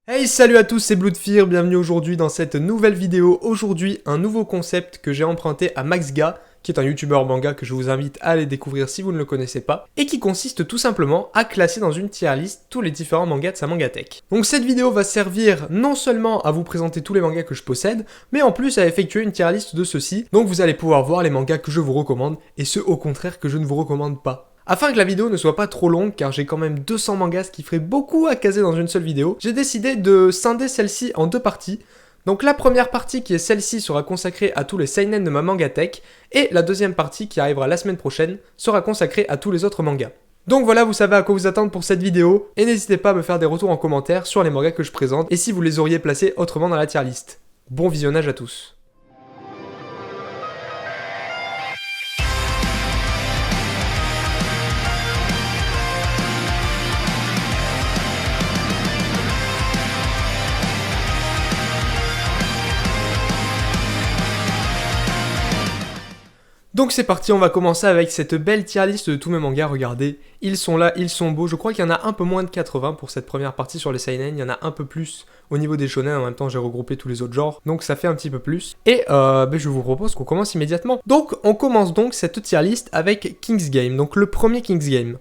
Hey, salut à tous, c'est Bloodfear, bienvenue aujourd'hui dans cette nouvelle vidéo. Aujourd'hui, un nouveau concept que j'ai emprunté à Maxga, qui est un youtubeur manga que je vous invite à aller découvrir si vous ne le connaissez pas, et qui consiste tout simplement à classer dans une tier list tous les différents mangas de sa mangatech. Donc cette vidéo va servir non seulement à vous présenter tous les mangas que je possède, mais en plus à effectuer une tier list de ceux-ci, donc vous allez pouvoir voir les mangas que je vous recommande, et ceux au contraire que je ne vous recommande pas. Afin que la vidéo ne soit pas trop longue, car j'ai quand même 200 mangas, ce qui ferait beaucoup à caser dans une seule vidéo, j'ai décidé de scinder celle-ci en deux parties. Donc la première partie qui est celle-ci sera consacrée à tous les seinen de ma mangatech, et la deuxième partie qui arrivera la semaine prochaine sera consacrée à tous les autres mangas. Donc voilà, vous savez à quoi vous attendre pour cette vidéo, et n'hésitez pas à me faire des retours en commentaire sur les mangas que je présente, et si vous les auriez placés autrement dans la tier list. Bon visionnage à tous. Donc c'est parti, on va commencer avec cette belle tier list de tous mes mangas, regardez, ils sont là, ils sont beaux, je crois qu'il y en a un peu moins de 80 pour cette première partie sur les seinen, il y en a un peu plus au niveau des shonen, en même temps j'ai regroupé tous les autres genres, donc ça fait un petit peu plus, et je vous propose qu'on commence immédiatement. Donc on commence donc cette tier list avec King's Game, donc le premier King's Game.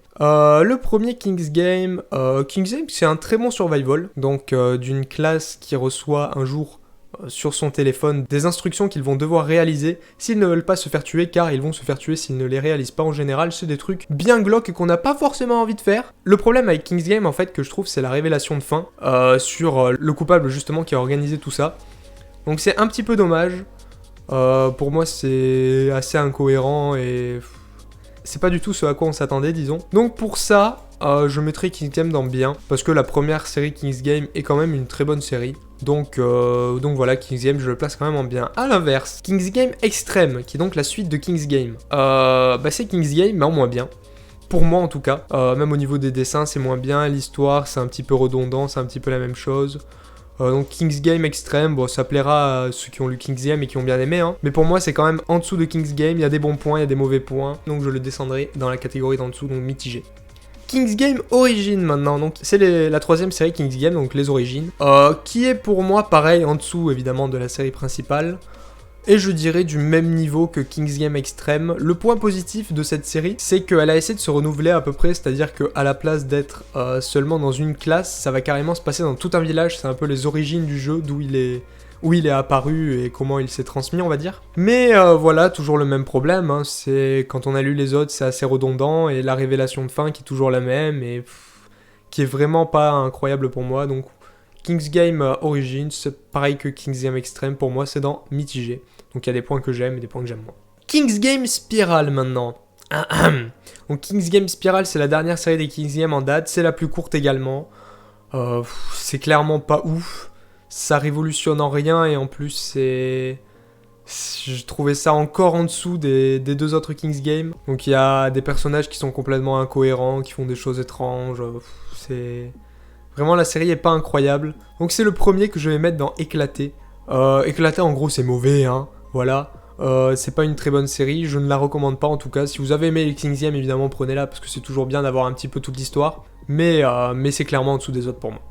King's Game c'est un très bon survival, donc d'une classe qui reçoit un jour sur son téléphone des instructions qu'ils vont devoir réaliser s'ils ne veulent pas se faire tuer, car ils vont se faire tuer s'ils ne les réalisent pas. En général, c'est des trucs bien glauques et qu'on n'a pas forcément envie de faire. Le problème avec King's Game, en fait, que je trouve, c'est la révélation de fin sur le coupable, justement, qui a organisé tout ça. Donc c'est un petit peu dommage. Pour moi, c'est assez incohérent et c'est pas du tout ce à quoi on s'attendait, disons. Donc pour ça, je mettrai King's Game dans bien, parce que la première série King's Game est quand même une très bonne série. Donc voilà, King's Game, je le place quand même en bien. A l'inverse, King's Game Extreme, qui est donc la suite de King's Game. C'est King's Game, mais en moins bien. Pour moi en tout cas. Même au niveau des dessins, c'est moins bien. L'histoire, c'est un petit peu redondant, c'est un petit peu la même chose. Donc King's Game Extreme, bon, ça plaira à ceux qui ont lu King's Game et qui ont bien aimé, hein. Mais pour moi, c'est quand même en dessous de King's Game. Il y a des bons points, il y a des mauvais points. Donc je le descendrai dans la catégorie d'en dessous, donc mitigé. King's Game Origin maintenant, donc c'est la troisième série King's Game, donc les origines, qui est pour moi pareil en dessous évidemment de la série principale, et je dirais du même niveau que King's Game Extreme. Le point positif de cette série, c'est qu'elle a essayé de se renouveler à peu près, c'est-à-dire qu'à la place d'être seulement dans une classe, ça va carrément se passer dans tout un village, c'est un peu les origines du jeu, d'où il est apparu et comment il s'est transmis, on va dire. Mais voilà, toujours le même problème, hein, c'est quand on a lu les autres, c'est assez redondant, et la révélation de fin qui est toujours la même, et qui est vraiment pas incroyable pour moi, donc King's Game Origins, c'est pareil que King's Game Extreme, pour moi c'est dans mitigé. Donc il y a des points que j'aime et des points que j'aime moins. King's Game Spiral maintenant. Donc King's Game Spiral, c'est la dernière série des King's Game en date, c'est la plus courte également. C'est clairement pas ouf. Ça révolutionne en rien et en plus je trouvais ça encore en dessous des deux autres King's Game. Donc il y a des personnages qui sont complètement incohérents, qui font des choses étranges. C'est... Vraiment la série est pas incroyable. Donc c'est le premier que je vais mettre dans éclaté. Éclaté en gros c'est mauvais, hein. Voilà. C'est pas une très bonne série, je ne la recommande pas en tout cas. Si vous avez aimé les King's Game, évidemment prenez-la parce que c'est toujours bien d'avoir un petit peu toute l'histoire. Mais c'est clairement en dessous des autres pour moi.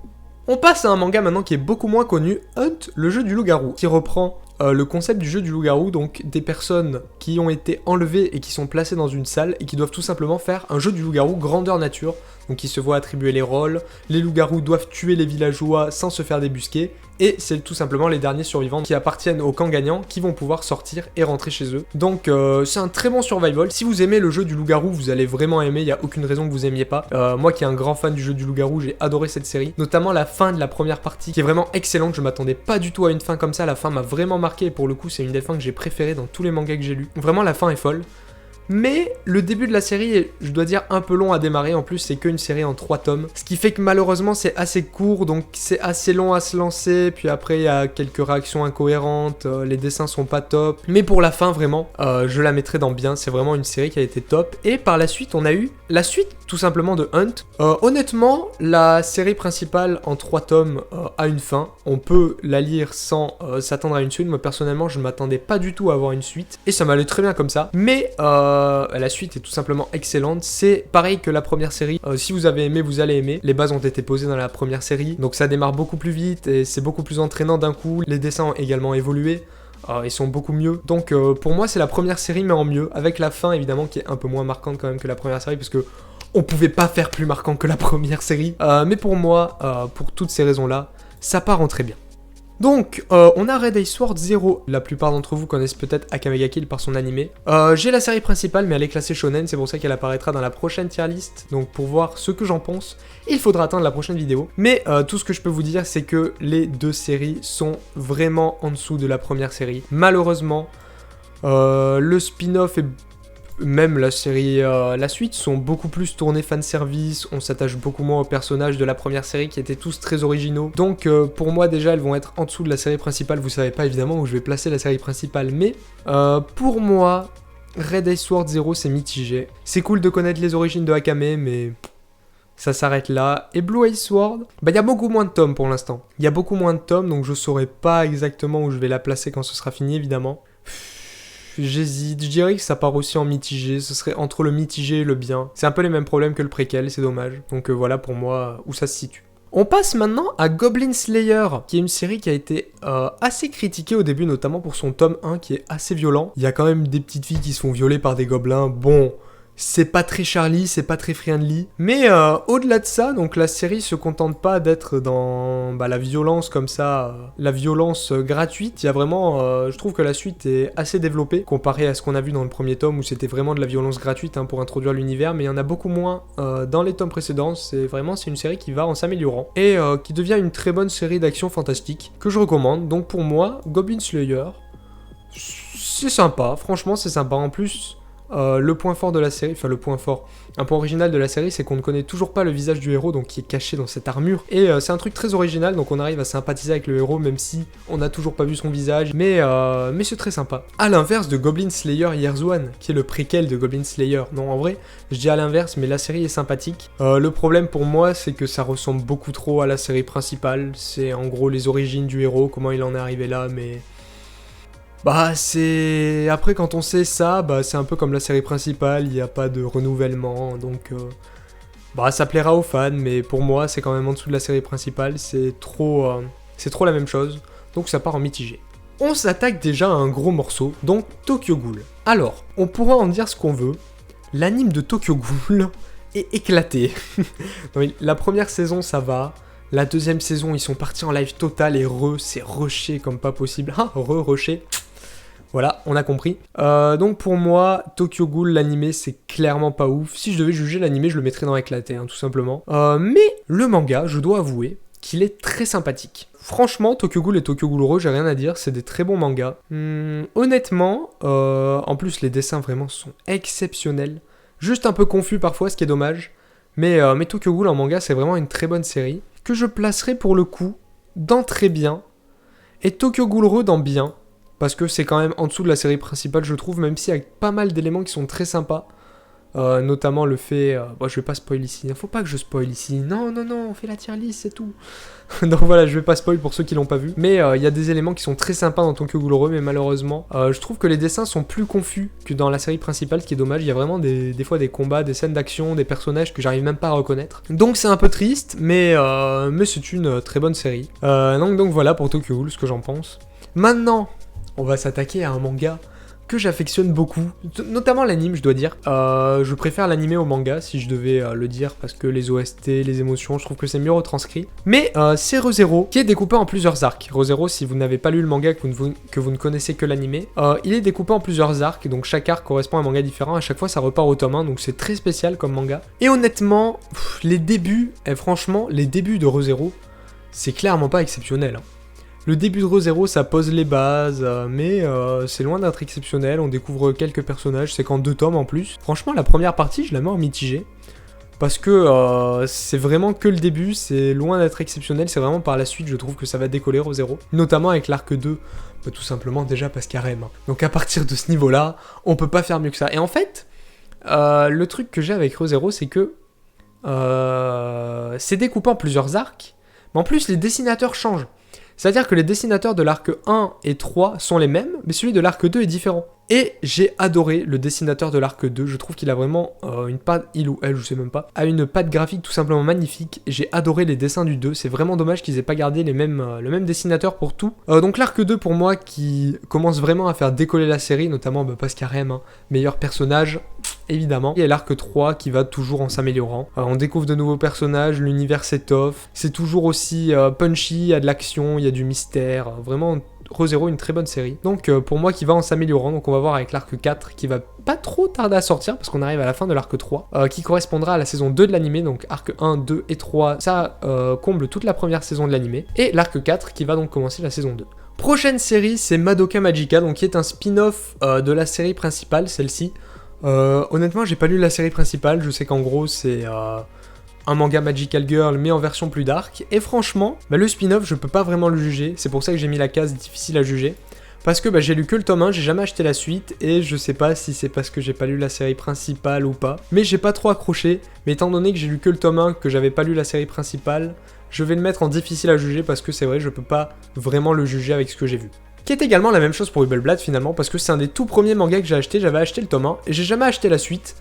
On passe à un manga maintenant qui est beaucoup moins connu, Hunt, le jeu du loup-garou, qui reprend le concept du jeu du loup-garou, donc des personnes qui ont été enlevées et qui sont placées dans une salle et qui doivent tout simplement faire un jeu du loup-garou grandeur nature, donc ils se voient attribuer les rôles, les loups-garous doivent tuer les villageois sans se faire débusquer, et c'est tout simplement les derniers survivants qui appartiennent au camp gagnant qui vont pouvoir sortir et rentrer chez eux. Donc c'est un très bon survival. Si vous aimez le jeu du loup-garou, vous allez vraiment aimer, il n'y a aucune raison que vous aimiez pas. Moi qui est un grand fan du jeu du loup-garou, j'ai adoré cette série, notamment la fin de la première partie qui est vraiment excellente. Je m'attendais pas du tout à une fin comme ça, la fin m'a vraiment marqué et pour le coup c'est une des fins que j'ai préférées dans tous les mangas que j'ai lus. Vraiment la fin est folle. Mais le début de la série est, je dois dire, un peu long à démarrer. En plus, c'est qu'une série en 3 tomes. Ce qui fait que malheureusement, c'est assez court. Donc, c'est assez long à se lancer. Puis après, il y a quelques réactions incohérentes. Les dessins sont pas top. Mais pour la fin, vraiment, je la mettrai dans bien. C'est vraiment une série qui a été top. Et par la suite, on a eu La suite, tout simplement, de Hunt. Honnêtement, la série principale en 3 tomes a une fin. On peut la lire sans s'attendre à une suite. Moi, personnellement, je ne m'attendais pas du tout à avoir une suite. Et ça m'allait très bien comme ça. Mais la suite est tout simplement excellente. C'est pareil que la première série. Si vous avez aimé, vous allez aimer. Les bases ont été posées dans la première série. Donc ça démarre beaucoup plus vite et c'est beaucoup plus entraînant d'un coup. Les dessins ont également évolué. Ils sont beaucoup mieux. Donc pour moi c'est la première série mais en mieux. Avec la fin évidemment qui est un peu moins marquante quand même que la première série. Parce que on pouvait pas faire plus marquant que la première série. Mais pour moi, pour toutes ces raisons là, ça part en très bien. Donc, on a Red Ace Sword 0. La plupart d'entre vous connaissent peut-être Akame ga Kill par son animé. J'ai la série principale, mais elle est classée shonen, c'est pour ça qu'elle apparaîtra dans la prochaine tier list. Donc, pour voir ce que j'en pense, il faudra attendre la prochaine vidéo. Mais tout ce que je peux vous dire, c'est que les 2 séries sont vraiment en dessous de la première série. Malheureusement, le spin-off et même la série, la suite sont beaucoup plus tournés fanservice, on s'attache beaucoup moins aux personnages de la première série qui étaient tous très originaux. Donc pour moi déjà elles vont être en dessous de la série principale, vous savez pas évidemment où je vais placer la série principale, mais pour moi, Red Ace Sword 0 c'est mitigé. C'est cool de connaître les origines de Akame, mais ça s'arrête là. Et Blue Ace Sword, bah il y a beaucoup moins de tomes pour l'instant. Il y a beaucoup moins de tomes, donc je saurais pas exactement où je vais la placer quand ce sera fini évidemment. J'hésite, je dirais que ça part aussi en mitigé, ce serait entre le mitigé et le bien. C'est un peu les mêmes problèmes que le préquel, c'est dommage. Donc voilà pour moi où ça se situe. On passe maintenant à Goblin Slayer, qui est une série qui a été assez critiquée au début, notamment pour son tome 1 qui est assez violent. Il y a quand même des petites filles qui se font violer par des gobelins, bon... C'est pas très Charlie, c'est pas très friendly. Mais au-delà de ça, donc la série se contente pas d'être dans la violence comme ça, la violence gratuite. Il y a vraiment, je trouve que la suite est assez développée comparé à ce qu'on a vu dans le premier tome où c'était vraiment de la violence gratuite pour introduire l'univers. Mais il y en a beaucoup moins dans les tomes précédents. C'est une série qui va en s'améliorant et qui devient une très bonne série d'action fantastique que je recommande. Donc pour moi, Goblin Slayer, c'est sympa. Franchement, c'est sympa. En plus. Le point fort de la série, enfin le point fort, un point original de la série, c'est qu'on ne connaît toujours pas le visage du héros, donc qui est caché dans cette armure. Et c'est un truc très original, donc on arrive à sympathiser avec le héros, même si on n'a toujours pas vu son visage. Mais c'est très sympa. À l'inverse de Goblin Slayer Years One, qui est le préquel de Goblin Slayer. Non, en vrai, je dis à l'inverse, mais la série est sympathique. Le problème pour moi, c'est que ça ressemble beaucoup trop à la série principale. C'est en gros les origines du héros, comment il en est arrivé là, mais... Bah c'est... Après quand on sait ça, bah c'est un peu comme la série principale, il n'y a pas de renouvellement, donc... Bah ça plaira aux fans, mais pour moi c'est quand même en dessous de la série principale, c'est trop la même chose, donc ça part en mitigé. On s'attaque déjà à un gros morceau, donc Tokyo Ghoul. Alors, on pourra en dire ce qu'on veut, l'anime de Tokyo Ghoul est éclaté. Donc, la première saison ça va, la deuxième saison ils sont partis en live total et c'est rushé comme pas possible. Ah, rushé. Voilà, on a compris. Donc pour moi, Tokyo Ghoul, l'animé, c'est clairement pas ouf. Si je devais juger l'animé, je le mettrais dans éclaté, tout simplement. Mais le manga, je dois avouer qu'il est très sympathique. Franchement, Tokyo Ghoul et Tokyo Ghoul Re, j'ai rien à dire, c'est des très bons mangas. Honnêtement, en plus les dessins vraiment sont exceptionnels. Juste un peu confus parfois, ce qui est dommage. Mais Tokyo Ghoul en manga, c'est vraiment une très bonne série. Que je placerai pour le coup dans très bien. Et Tokyo Ghoul Re dans bien. Parce que c'est quand même en dessous de la série principale, je trouve, même si avec pas mal d'éléments qui sont très sympas. Notamment le fait... Bon, je vais pas spoil ici. Faut pas que je spoil ici. Non, on fait la tier list, c'est tout. Donc voilà, je vais pas spoil pour ceux qui l'ont pas vu. Mais il y a des éléments qui sont très sympas dans Tokyo Ghoul Re, mais malheureusement, je trouve que les dessins sont plus confus que dans la série principale, ce qui est dommage. Il y a vraiment des fois des combats, des scènes d'action, des personnages que j'arrive même pas à reconnaître. Donc c'est un peu triste, mais c'est une très bonne série. Donc voilà pour Tokyo Ghoul, ce que j'en pense. Maintenant... On va s'attaquer à un manga que j'affectionne beaucoup, notamment l'anime je dois dire. Je préfère l'anime au manga si je devais le dire parce que les OST, les émotions, je trouve que c'est mieux retranscrit. Mais c'est Re:Zero qui est découpé en plusieurs arcs. Re:Zero, si vous n'avez pas lu le manga, que vous ne connaissez que l'anime, il est découpé en plusieurs arcs, donc chaque arc correspond à un manga différent, à chaque fois ça repart au tome 1, donc c'est très spécial comme manga. Et honnêtement, les débuts, franchement, les débuts de Re:Zero, c'est clairement pas exceptionnel. Le début de Re:Zero, ça pose les bases, mais c'est loin d'être exceptionnel, on découvre quelques personnages, c'est qu'en 2 tomes en plus. Franchement, la première partie, je la mets en mitigé, parce que c'est vraiment que le début, c'est loin d'être exceptionnel, c'est vraiment par la suite, je trouve que ça va décoller Re:Zero, notamment avec l'arc 2, tout simplement déjà parce qu'il y a Rem. Donc à partir de ce niveau-là, on peut pas faire mieux que ça. Et en fait, Le truc que j'ai avec ReZero, c'est que c'est découpé en plusieurs arcs, mais en plus les dessinateurs changent. C'est-à-dire que les dessinateurs de l'arc 1 et 3 sont les mêmes, mais celui de l'arc 2 est différent. Et j'ai adoré le dessinateur de l'arc 2, je trouve qu'il a vraiment une patte, il ou elle, je sais même pas, a une patte graphique tout simplement magnifique. J'ai adoré les dessins du 2, c'est vraiment dommage qu'ils aient pas gardé le même dessinateur pour tout. Donc l'arc 2 pour moi qui commence vraiment à faire décoller la série, notamment Pascal Rem, hein, meilleur personnage, évidemment. Il y a l'arc 3 qui va toujours en s'améliorant. On découvre de nouveaux personnages, l'univers s'étoffe, c'est toujours aussi punchy, il y a de l'action, il y a du mystère, vraiment ReZero une très bonne série. Donc pour moi qui va en s'améliorant, donc on va voir avec l'arc 4 qui va pas trop tarder à sortir parce qu'on arrive à la fin de l'arc 3 qui correspondra à la saison 2 de l'animé, donc arc 1, 2 et 3, ça comble toute la première saison de l'animé, et l'arc 4 qui va donc commencer la saison 2. Prochaine série, c'est Madoka Magica, donc qui est un spin-off de la série principale, celle-ci. Honnêtement, j'ai pas lu la série principale, je sais qu'en gros c'est un manga Magical Girl mais en version plus dark, et franchement, le spin-off je peux pas vraiment le juger, c'est pour ça que j'ai mis la case difficile à juger, parce que j'ai lu que le tome 1, j'ai jamais acheté la suite, et je sais pas si c'est parce que j'ai pas lu la série principale ou pas, mais j'ai pas trop accroché, mais étant donné que j'ai lu que le tome 1, que j'avais pas lu la série principale, je vais le mettre en difficile à juger parce que c'est vrai, je peux pas vraiment le juger avec ce que j'ai vu. Qui est également la même chose pour Hubble Blood finalement, parce que c'est un des tout premiers mangas que j'ai acheté, j'avais acheté le tome 1, et j'ai jamais acheté la suite,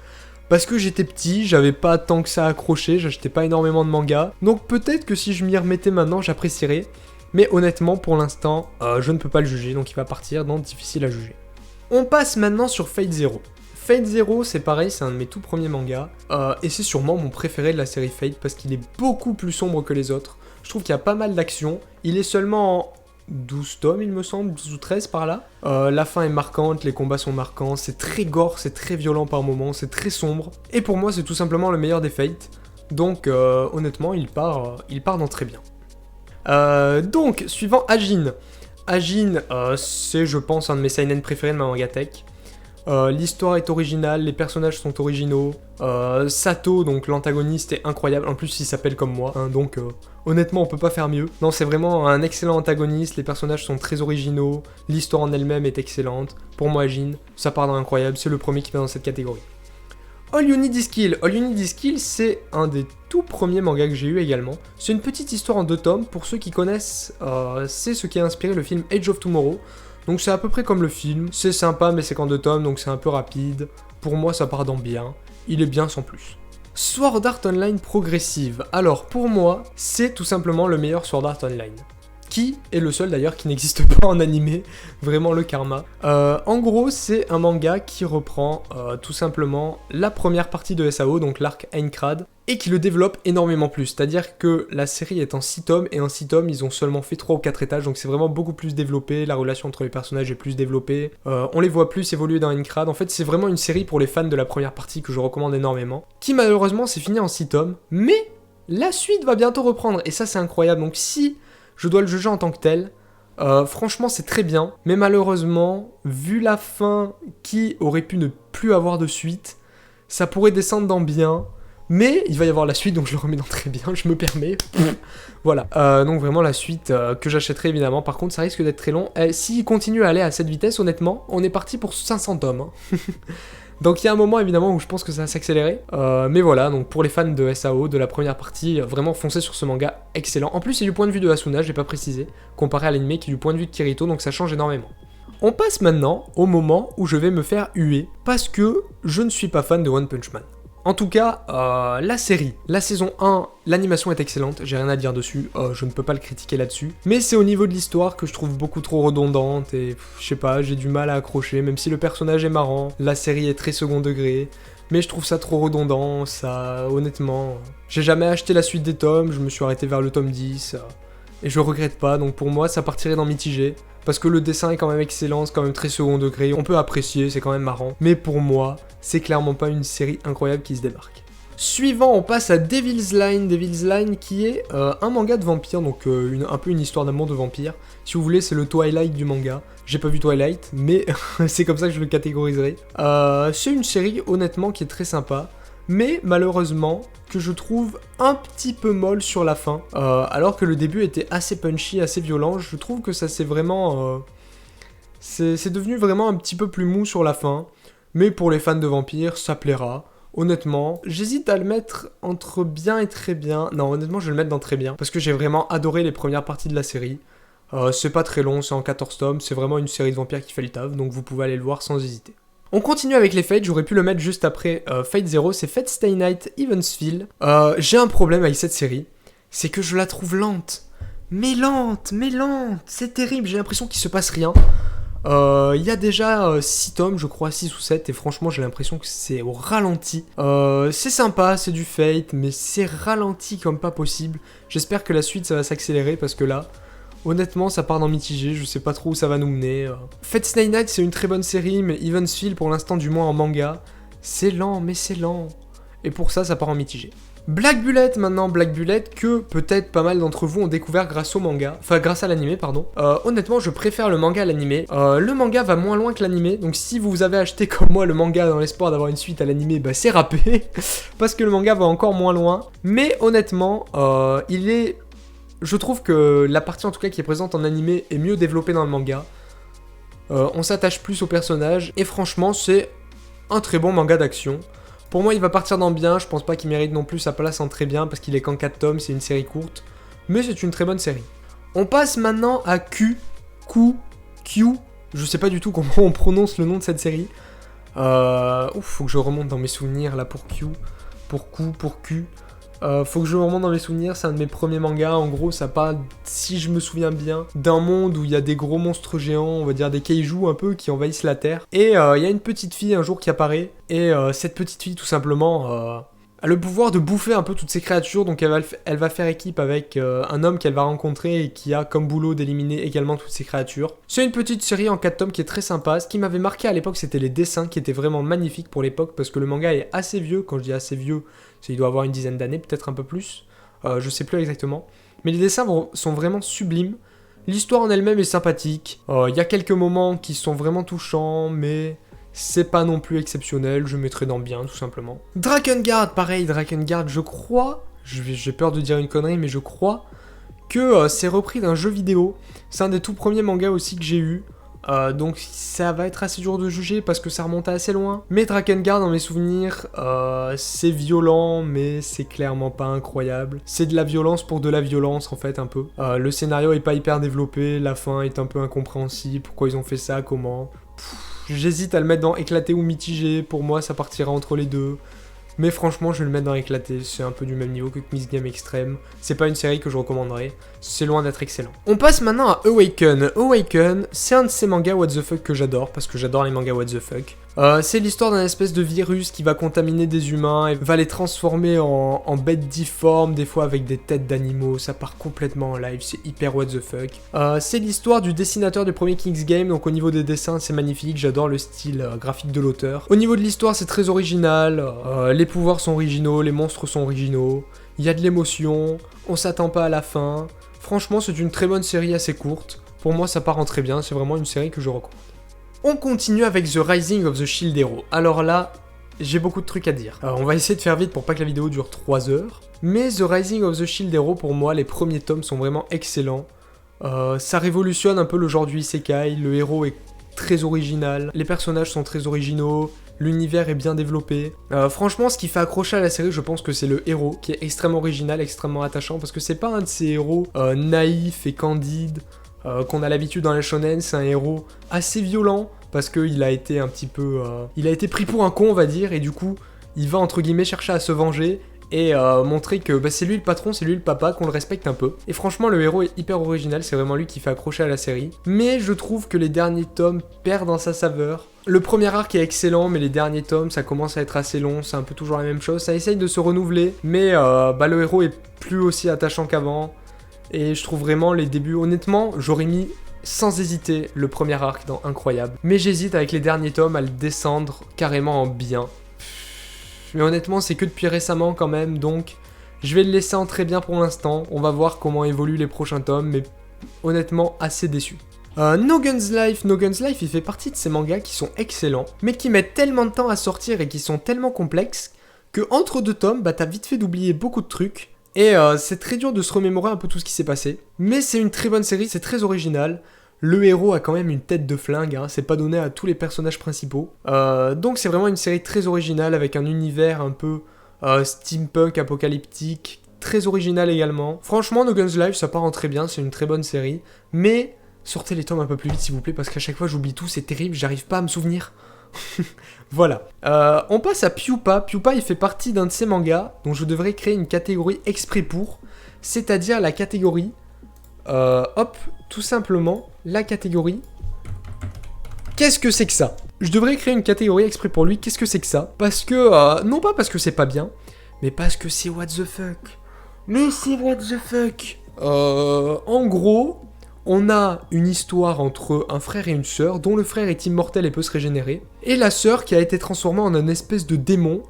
parce que j'étais petit, j'avais pas tant que ça accroché, j'achetais pas énormément de mangas, donc peut-être que si je m'y remettais maintenant, j'apprécierais, mais honnêtement, pour l'instant, je ne peux pas le juger, donc il va partir dans difficile à juger. On passe maintenant sur Fate Zero. Fate Zero, c'est pareil, c'est un de mes tout premiers mangas, et c'est sûrement mon préféré de la série Fate, parce qu'il est beaucoup plus sombre que les autres. Je trouve qu'il y a pas mal d'action, il est seulement en 12 tomes, il me semble, 12 ou 13 par là. La fin est marquante, les combats sont marquants, c'est très gore, c'est très violent par moments, c'est très sombre. Et pour moi, c'est tout simplement le meilleur des Fate. Donc, honnêtement, il part dans très bien. Donc, suivant Ajin. Ajin, c'est, je pense, un de mes seinen préférés de ma mangatech. L'histoire est originale, les personnages sont originaux. Sato, donc l'antagoniste, est incroyable. En plus, il s'appelle comme moi, hein, donc honnêtement, on peut pas faire mieux. Non, c'est vraiment un excellent antagoniste. Les personnages sont très originaux. L'histoire en elle-même est excellente. Pour moi, Jin, ça part dans l'incroyable. C'est le premier qui va dans cette catégorie. All You Need Is Kill. All You Need Is Kill, c'est un des tout premiers mangas que j'ai eu également. C'est une petite histoire en 2 tomes. Pour ceux qui connaissent, c'est ce qui a inspiré le film Age of Tomorrow. Donc c'est à peu près comme le film, c'est sympa mais c'est qu'en 2 tomes donc c'est un peu rapide. Pour moi ça part dans bien, il est bien sans plus. Sword Art Online Progressive. Alors pour moi c'est tout simplement le meilleur Sword Art Online. Qui est le seul d'ailleurs qui n'existe pas en animé, vraiment le karma. En gros c'est un manga qui reprend tout simplement la première partie de SAO, donc l'arc Aincrad, et qui le développe énormément plus, c'est-à-dire que la série est en 6 tomes, et en 6 tomes ils ont seulement fait 3 ou 4 étages, donc c'est vraiment beaucoup plus développé, la relation entre les personnages est plus développée, on les voit plus évoluer dans Aincrad. En fait c'est vraiment une série pour les fans de la première partie que je recommande énormément, qui malheureusement s'est fini en 6 tomes, mais la suite va bientôt reprendre, et ça c'est incroyable, donc si je dois le juger en tant que tel, franchement c'est très bien, mais malheureusement, vu la fin qui aurait pu ne plus avoir de suite, ça pourrait descendre dans bien, mais il va y avoir la suite, donc je le remets dans très bien, je me permets. Voilà, donc vraiment la suite que j'achèterai évidemment, par contre ça risque d'être très long. S'il continue à aller à cette vitesse, honnêtement, on est parti pour 500 tomes. Hein. Donc il y a un moment évidemment où je pense que ça va s'accélérer, mais voilà, donc pour les fans de SAO, de la première partie, vraiment foncez sur ce manga, excellent. En plus c'est du point de vue de Asuna, j'ai pas précisé, comparé à l'anime qui est du point de vue de Kirito, donc ça change énormément. On passe maintenant au moment où je vais me faire huer, parce que je ne suis pas fan de One Punch Man. En tout cas, la série, la saison 1, l'animation est excellente, j'ai rien à dire dessus, je ne peux pas le critiquer là-dessus. Mais c'est au niveau de l'histoire que je trouve beaucoup trop redondante et je sais pas, j'ai du mal à accrocher, même si le personnage est marrant, la série est très second degré. Mais je trouve ça trop redondant, ça, honnêtement... J'ai jamais acheté la suite des tomes, je me suis arrêté vers le tome 10, et je regrette pas, donc pour moi ça partirait dans mitigé. Parce que le dessin est quand même excellent, c'est quand même très second degré, on peut apprécier, c'est quand même marrant. Mais pour moi, c'est clairement pas une série incroyable qui se démarque. Suivant, on passe à Devil's Line. Devil's Line qui est un manga de vampire, donc un peu une histoire d'amour de vampire. Si vous voulez, c'est le Twilight du manga. J'ai pas vu Twilight, mais c'est comme ça que je le catégoriserai. C'est une série, honnêtement, qui est très sympa. Mais malheureusement, que je trouve un petit peu molle sur la fin. Alors que le début était assez punchy, assez violent, je trouve que ça c'est vraiment... c'est devenu vraiment un petit peu plus mou sur la fin. mais pour les fans de vampires, ça plaira. Honnêtement, j'hésite à le mettre entre bien et très bien. Non, honnêtement, je vais le mettre dans très bien, parce que j'ai vraiment adoré les premières parties de la série. C'est pas très long, c'est en 14 tomes, c'est vraiment une série de vampires qui fait le taf, donc vous pouvez aller le voir sans hésiter. On continue avec les Fates, j'aurais pu le mettre juste après Fate Zero, c'est Fate Stay Night Evansville. J'ai un problème avec cette série, c'est que je la trouve lente. Mais lente, c'est terrible, j'ai l'impression qu'il se passe rien. Il y a déjà 6 tomes, je crois, 6 ou 7, et franchement j'ai l'impression que c'est au ralenti. C'est sympa, c'est du Fate, mais c'est ralenti comme pas possible. J'espère que la suite ça va s'accélérer parce que là, honnêtement ça part dans mitigé, je sais pas trop où ça va nous mener. Fate Stay Night c'est une très bonne série, mais Evansville pour l'instant du moins en manga, c'est lent, mais c'est lent. Et pour ça part en mitigé. Black Bullet maintenant, Black Bullet que peut-être pas mal d'entre vous ont découvert grâce au manga, enfin grâce à l'animé pardon. Honnêtement je préfère le manga à l'animé, le manga va moins loin que l'animé, donc si vous avez acheté comme moi le manga dans l'espoir d'avoir une suite à l'animé, bah c'est râpé, parce que le manga va encore moins loin, mais honnêtement je trouve que la partie en tout cas qui est présente en animé est mieux développée dans le manga, on s'attache plus aux personnages, et franchement c'est un très bon manga d'action. Pour moi, il va partir dans bien, je pense pas qu'il mérite non plus sa place en très bien, parce qu'il est qu'en 4 tomes, c'est une série courte, mais c'est une très bonne série. On passe maintenant à Q, je sais pas du tout comment on prononce le nom de cette série. Faut que je remonte dans mes souvenirs là pour Q, pour Q. Faut que je remonte dans mes souvenirs, c'est un de mes premiers mangas, en gros ça parle, si je me souviens bien, d'un monde où il y a des gros monstres géants, on va dire des kaijus un peu, qui envahissent la Terre. Et il y a une petite fille un jour qui apparaît, et cette petite fille tout simplement a le pouvoir de bouffer un peu toutes ces créatures, donc elle va faire équipe avec un homme qu'elle va rencontrer et qui a comme boulot d'éliminer également toutes ces créatures. C'est une petite série en 4 tomes qui est très sympa, ce qui m'avait marqué à l'époque c'était les dessins qui étaient vraiment magnifiques pour l'époque, parce que le manga est assez vieux, quand je dis assez vieux, il doit avoir une dizaine d'années, peut-être un peu plus, je sais plus exactement, mais les dessins sont vraiment sublimes, l'histoire en elle-même est sympathique, il y a quelques moments qui sont vraiment touchants, mais c'est pas non plus exceptionnel, je mettrai dans bien tout simplement. Drakengard, pareil, Drakengard, je crois, j'ai peur de dire une connerie, mais je crois que c'est repris d'un jeu vidéo, c'est un des tout premiers mangas aussi que j'ai eu, donc ça va être assez dur de juger parce que ça remonte assez loin. Mais Drakengard dans mes souvenirs, c'est violent mais c'est clairement pas incroyable. C'est de la violence pour de la violence en fait un peu. Le scénario est pas hyper développé, la fin est un peu incompréhensible, pourquoi ils ont fait ça, comment. J'hésite à le mettre dans éclaté ou mitigé, pour moi ça partira entre les deux. Mais franchement, je vais le mettre dans éclaté, c'est un peu du même niveau que Miss Game Extreme. C'est pas une série que je recommanderais, c'est loin d'être excellent. On passe maintenant à Awaken. Awaken, c'est un de ces mangas what the fuck que j'adore, parce que j'adore les mangas what the fuck. C'est l'histoire d'un espèce de virus qui va contaminer des humains et va les transformer en bêtes difformes, des fois avec des têtes d'animaux, ça part complètement en live, c'est hyper what the fuck. C'est l'histoire du dessinateur du premier King's Game, donc au niveau des dessins c'est magnifique, j'adore le style graphique de l'auteur. Au niveau de l'histoire c'est très original, les pouvoirs sont originaux, les monstres sont originaux, il y a de l'émotion, on s'attend pas à la fin. Franchement c'est une très bonne série assez courte, pour moi ça part en très bien, c'est vraiment une série que je recommande. On continue avec The Rising of the Shield Hero. Alors là, j'ai beaucoup de trucs à dire. On va essayer de faire vite pour pas que la vidéo dure 3 heures. Mais The Rising of the Shield Hero, pour moi, les premiers tomes sont vraiment excellents. Ça révolutionne un peu le genre du isekai, le héros est très original, les personnages sont très originaux, l'univers est bien développé. Franchement, ce qui fait accrocher à la série, je pense que c'est le héros, qui est extrêmement original, extrêmement attachant, parce que c'est pas un de ces héros naïfs et candides, qu'on a l'habitude dans les shonen, c'est un héros assez violent parce qu'il a été un petit peu... il a été pris pour un con on va dire et du coup il va entre guillemets chercher à se venger et montrer que bah, c'est lui le patron, c'est lui le papa, qu'on le respecte un peu. Et franchement le héros est hyper original, c'est vraiment lui qui fait accrocher à la série. Mais je trouve que les derniers tomes perdent en sa saveur. Le premier arc est excellent mais les derniers tomes ça commence à être assez long, c'est un peu toujours la même chose, ça essaye de se renouveler mais bah, le héros est plus aussi attachant qu'avant. Et je trouve vraiment les débuts, honnêtement, j'aurais mis sans hésiter le premier arc dans Incroyable. Mais j'hésite avec les derniers tomes à le descendre carrément en bien. Mais honnêtement, c'est que depuis récemment quand même, donc je vais le laisser en très bien pour l'instant. On va voir comment évoluent les prochains tomes, mais honnêtement, assez déçu. No Guns Life, il fait partie de ces mangas qui sont excellents, mais qui mettent tellement de temps à sortir et qui sont tellement complexes, que entre deux tomes, bah t'as vite fait d'oublier beaucoup de trucs. Et c'est très dur de se remémorer un peu tout ce qui s'est passé. Mais c'est une très bonne série, c'est très original. Le héros a quand même une tête de flingue, hein, c'est pas donné à tous les personnages principaux. Donc c'est vraiment une série très originale avec un univers un peu steampunk, apocalyptique, très original également. Franchement, No Guns Live, ça part en très bien, c'est une très bonne série, mais sortez les tomes un peu plus vite s'il vous plaît, parce qu'à chaque fois j'oublie tout, c'est terrible, j'arrive pas à me souvenir. Voilà. On passe à Pyupa. Pyupa, il fait partie d'un de ces mangas dont je devrais créer une catégorie exprès pour, c'est-à-dire la catégorie... hop, tout simplement, la catégorie... Qu'est-ce que c'est que ça? Je devrais créer une catégorie exprès pour lui, qu'est-ce que c'est que ça? Parce que... non pas parce que c'est pas bien, mais parce que c'est what the fuck. Mais c'est what the fuck. En gros... On a une histoire entre un frère et une sœur, dont le frère est immortel et peut se régénérer, et la sœur qui a été transformée en un espèce de démon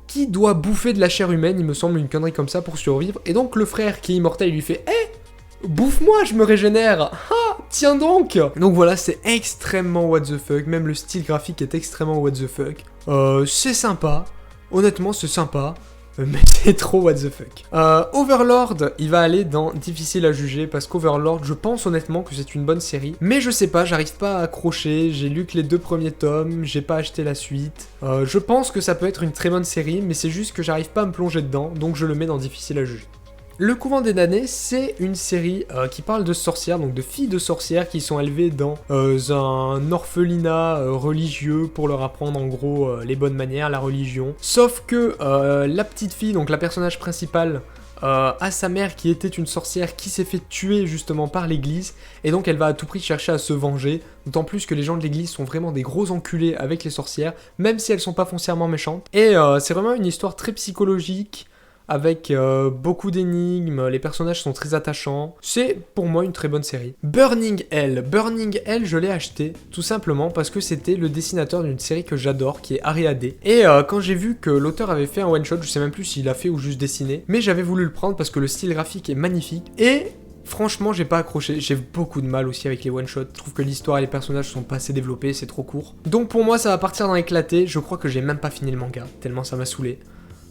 qui doit bouffer de la chair humaine, il me semble une connerie comme ça pour survivre, et donc le frère qui est immortel il lui fait « Eh, bouffe-moi, je me régénère. Ah, tiens donc !» Donc voilà, c'est extrêmement what the fuck, même le style graphique est extrêmement what the fuck. C'est sympa, honnêtement c'est sympa. Mais c'est trop what the fuck. Overlord, il va aller dans difficile à juger parce qu'Overlord, je pense honnêtement que c'est une bonne série. Mais je sais pas, j'arrive pas à accrocher, j'ai lu que les 2 premiers tomes, j'ai pas acheté la suite. Je pense que ça peut être une très bonne série, mais c'est juste que j'arrive pas à me plonger dedans, donc je le mets dans difficile à juger. Le Couvent des damnés, c'est une série qui parle de sorcières, donc de filles de sorcières qui sont élevées dans un orphelinat religieux pour leur apprendre en gros les bonnes manières, la religion. Sauf que la petite fille, donc la personnage principale, a sa mère qui était une sorcière qui s'est fait tuer justement par l'église, et donc elle va à tout prix chercher à se venger, d'autant plus que les gens de l'église sont vraiment des gros enculés avec les sorcières, même si elles sont pas foncièrement méchantes. Et c'est vraiment une histoire très psychologique, avec beaucoup d'énigmes, les personnages sont très attachants. C'est pour moi une très bonne série. Burning Hell. Burning Hell, je l'ai acheté tout simplement parce que c'était le dessinateur d'une série que j'adore, qui est Ariade. Et quand j'ai vu que l'auteur avait fait un one-shot, je sais même plus s'il a fait ou juste dessiné, mais j'avais voulu le prendre parce que le style graphique est magnifique. Et franchement, j'ai pas accroché. J'ai beaucoup de mal aussi avec les one-shots. Je trouve que l'histoire et les personnages sont pas assez développés, c'est trop court. Donc pour moi, ça va partir dans l'éclaté. Je crois que j'ai même pas fini le manga, tellement ça m'a saoulé.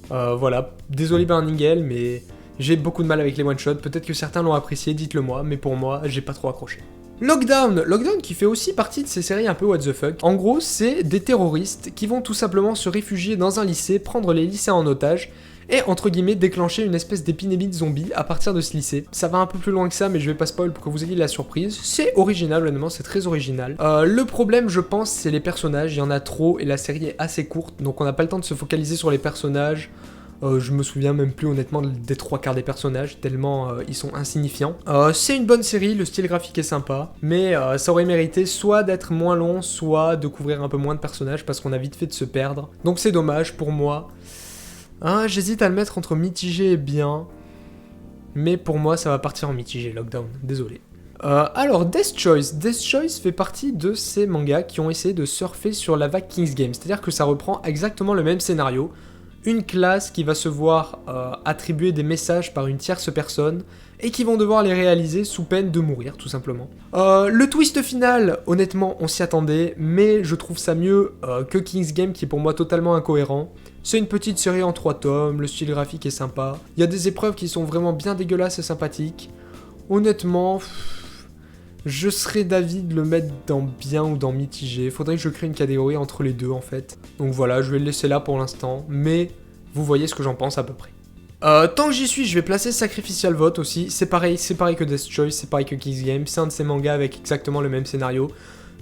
Voilà, désolé Burning Hell, mais j'ai beaucoup de mal avec les one-shots. Peut-être que certains l'ont apprécié, dites-le moi, mais pour moi, j'ai pas trop accroché. Lockdown qui fait aussi partie de ces séries un peu what the fuck. En gros, c'est des terroristes qui vont tout simplement se réfugier dans un lycée, prendre les lycéens en otage, et entre guillemets déclencher une espèce d'épidémie de zombies à partir de ce lycée. Ça va un peu plus loin que ça, mais je vais pas spoil pour que vous ayez la surprise. C'est original, honnêtement, c'est très original. Le problème, je pense, c'est les personnages, il y en a trop, et la série est assez courte, donc on n'a pas le temps de se focaliser sur les personnages. Je me souviens même plus honnêtement des 3/4 des personnages, tellement ils sont insignifiants. C'est une bonne série, le style graphique est sympa, mais ça aurait mérité soit d'être moins long, soit de couvrir un peu moins de personnages, parce qu'on a vite fait de se perdre. Donc c'est dommage pour moi. J'hésite à le mettre entre mitigé et bien, mais pour moi ça va partir en mitigé, Lockdown, désolé. Alors Death Choice fait partie de ces mangas qui ont essayé de surfer sur la vague King's Game, c'est-à-dire que ça reprend exactement le même scénario, une classe qui va se voir attribuer des messages par une tierce personne et qui vont devoir les réaliser sous peine de mourir tout simplement. Le twist final, honnêtement on s'y attendait, mais je trouve ça mieux que King's Game qui est pour moi totalement incohérent. C'est une petite série en 3 tomes, le style graphique est sympa, il y a des épreuves qui sont vraiment bien dégueulasses et sympathiques. Honnêtement, je serais d'avis de le mettre dans bien ou dans mitigé, faudrait que je crée une catégorie entre les deux en fait. Donc voilà, je vais le laisser là pour l'instant, mais vous voyez ce que j'en pense à peu près. Tant que j'y suis, je vais placer Sacrificial Vote aussi, c'est pareil que Death Choice, c'est pareil que King's Game, c'est un de ces mangas avec exactement le même scénario.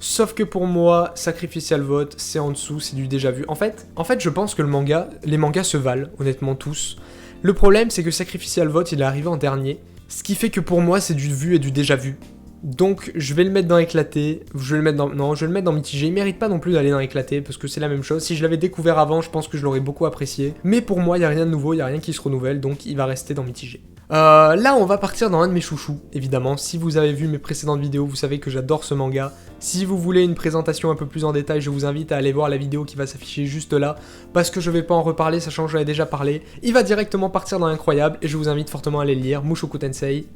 Sauf que pour moi, Sacrificial Vote, c'est en dessous, c'est du déjà vu. En fait, je pense que les mangas se valent, honnêtement tous. Le problème, c'est que Sacrificial Vote, il est arrivé en dernier, ce qui fait que pour moi, c'est du vu et du déjà vu. Donc, je vais le mettre dans éclaté, je vais le mettre dans mitigé. Il mérite pas non plus d'aller dans éclaté, parce que c'est la même chose. Si je l'avais découvert avant, je pense que je l'aurais beaucoup apprécié. Mais pour moi, il n'y a rien de nouveau, il n'y a rien qui se renouvelle, donc il va rester dans mitigé. Là, on va partir dans un de mes chouchous, évidemment. Si vous avez vu mes précédentes vidéos, vous savez que j'adore ce manga. Si vous voulez une présentation un peu plus en détail, je vous invite à aller voir la vidéo qui va s'afficher juste là, parce que je vais pas en reparler, sachant que j'en ai déjà parlé. Il va directement partir dans l'incroyable, et je vous invite fortement à aller le lire. Mushoku Tensei,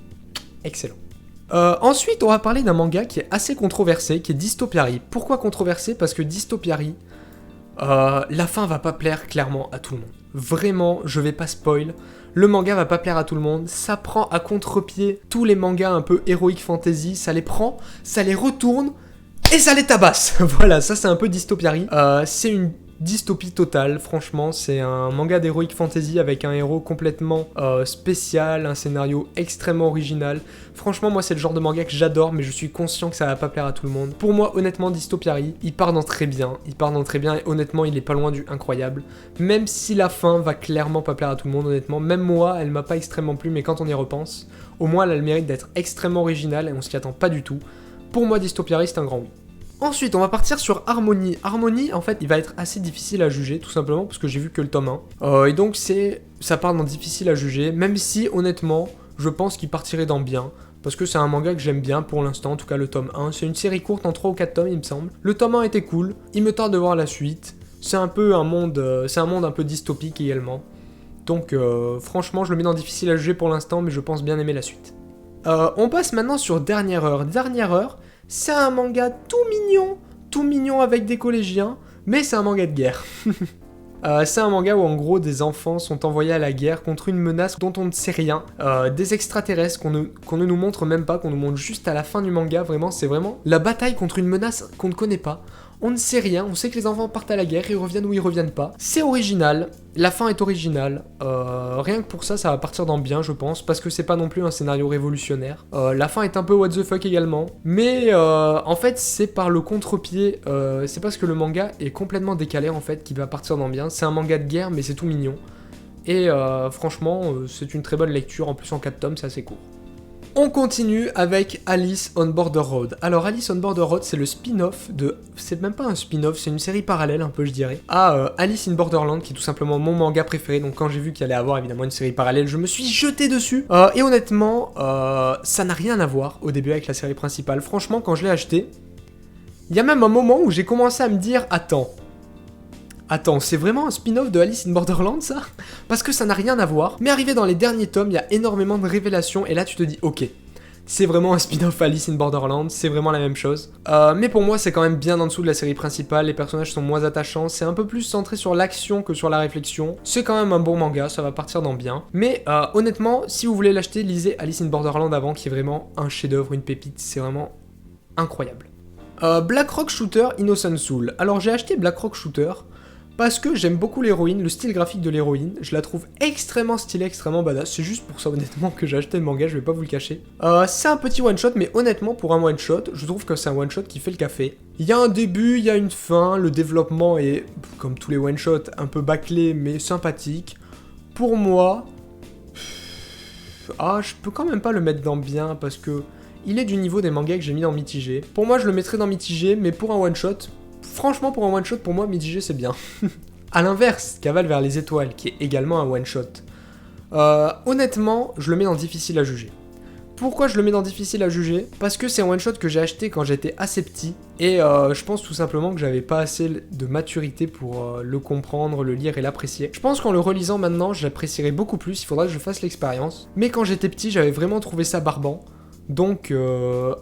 excellent. Ensuite, on va parler d'un manga qui est assez controversé, qui est Dystopiary. Pourquoi controversé? Parce que Dystopiary, La fin va pas plaire clairement à tout le monde. Vraiment, je vais pas spoil. Le manga va pas plaire à tout le monde. Ça prend à contre-pied tous les mangas un peu heroic fantasy. Ça les prend, ça les retourne et ça les tabasse. Voilà, ça c'est un peu Dystopiary. C'est une dystopie totale, franchement. C'est un manga d'heroic fantasy avec un héros complètement spécial, un scénario extrêmement original. Franchement, moi c'est le genre de manga que j'adore, mais je suis conscient que ça va pas plaire à tout le monde. Pour moi, honnêtement, Dystopiary, il part dans très bien. Il part dans très bien et honnêtement, il est pas loin du incroyable. Même si la fin va clairement pas plaire à tout le monde, honnêtement. Même moi, elle m'a pas extrêmement plu, mais quand on y repense, au moins elle a le mérite d'être extrêmement originale et on s'y attend pas du tout. Pour moi, Dystopiary, c'est un grand oui. Ensuite, on va partir sur Harmony. Harmony, en fait, il va être assez difficile à juger, tout simplement, parce que j'ai vu que le tome 1. Et donc, ça part dans difficile à juger, même si, honnêtement, je pense qu'il partirait dans bien, parce que c'est un manga que j'aime bien pour l'instant, en tout cas le tome 1. C'est une série courte en 3 ou 4 tomes, il me semble. Le tome 1 était cool, il me tarde de voir la suite. C'est un monde un peu dystopique également. Donc, franchement, je le mets dans difficile à juger pour l'instant, mais je pense bien aimer la suite. On passe maintenant sur Dernière Heure. Dernière Heure, c'est un manga tout mignon avec des collégiens, mais c'est un manga de guerre. C'est un manga où en gros des enfants sont envoyés à la guerre contre une menace dont on ne sait rien, des extraterrestres qu'on ne nous montre même pas, qu'on nous montre juste à la fin du manga. Vraiment, c'est vraiment la bataille contre une menace qu'on ne connaît pas. On ne sait rien, on sait que les enfants partent à la guerre, ils reviennent ou ils reviennent pas. C'est original, la fin est originale, rien que pour ça, ça va partir dans bien je pense, parce que c'est pas non plus un scénario révolutionnaire. La fin est un peu what the fuck également, mais en fait c'est par le contre-pied, c'est parce que le manga est complètement décalé en fait, qu'il va partir dans bien. C'est un manga de guerre mais c'est tout mignon. Et franchement, c'est une très bonne lecture, en plus en 4 tomes, c'est assez court. On continue avec Alice on Border Road. Alors Alice on Border Road, c'est le spin-off de... C'est même pas un spin-off, c'est une série parallèle un peu je dirais, à Alice in Borderland, qui est tout simplement mon manga préféré. Donc quand j'ai vu qu'il allait avoir évidemment une série parallèle, je me suis jeté dessus. Et honnêtement, ça n'a rien à voir au début avec la série principale. Franchement, quand je l'ai acheté, il y a même un moment où j'ai commencé à me dire, Attends, c'est vraiment un spin-off de Alice in Borderland, ça? Parce que ça n'a rien à voir. Mais arrivé dans les derniers tomes, il y a énormément de révélations, et là tu te dis, ok, c'est vraiment un spin-off Alice in Borderland, c'est vraiment la même chose. Mais pour moi, c'est quand même bien en dessous de la série principale, les personnages sont moins attachants, c'est un peu plus centré sur l'action que sur la réflexion. C'est quand même un bon manga, ça va partir dans bien. Mais honnêtement, si vous voulez l'acheter, lisez Alice in Borderland avant, qui est vraiment un chef-d'œuvre, une pépite, c'est vraiment incroyable. Black Rock Shooter Innocent Soul. Alors j'ai acheté Black Rock Shooter parce que j'aime beaucoup l'héroïne, le style graphique de l'héroïne, je la trouve extrêmement stylée, extrêmement badass, c'est juste pour ça honnêtement que j'ai acheté le manga, je vais pas vous le cacher. C'est un petit one-shot, mais honnêtement pour un one-shot, je trouve que c'est un one-shot qui fait le café. Il y a un début, il y a une fin, le développement est, comme tous les one-shots, un peu bâclé, mais sympathique. Pour moi... je peux quand même pas le mettre dans bien, parce que il est du niveau des mangas que j'ai mis dans mitigé. Pour moi je le mettrais dans mitigé, mais pour un one-shot... Franchement, pour un one-shot, pour moi, mitigé, c'est bien. A l'inverse, Cavale vers les étoiles, qui est également un one-shot. Honnêtement, je le mets dans difficile à juger. Pourquoi je le mets dans difficile à juger? Parce que c'est un one-shot que j'ai acheté quand j'étais assez petit, et je pense tout simplement que j'avais pas assez de maturité pour le comprendre, le lire et l'apprécier. Je pense qu'en le relisant maintenant, j'apprécierais beaucoup plus, il faudra que je fasse l'expérience. Mais quand j'étais petit, j'avais vraiment trouvé ça barbant. Donc,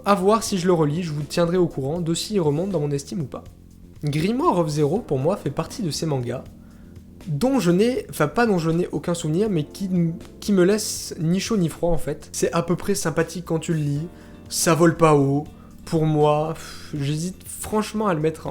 à voir si je le relis, je vous tiendrai au courant de s'il remonte dans mon estime ou pas. Grimoire of Zero, pour moi, fait partie de ces mangas dont je n'ai aucun souvenir, mais qui me laisse ni chaud ni froid en fait. C'est à peu près sympathique quand tu le lis, ça vole pas haut. Pour moi, j'hésite franchement à le mettre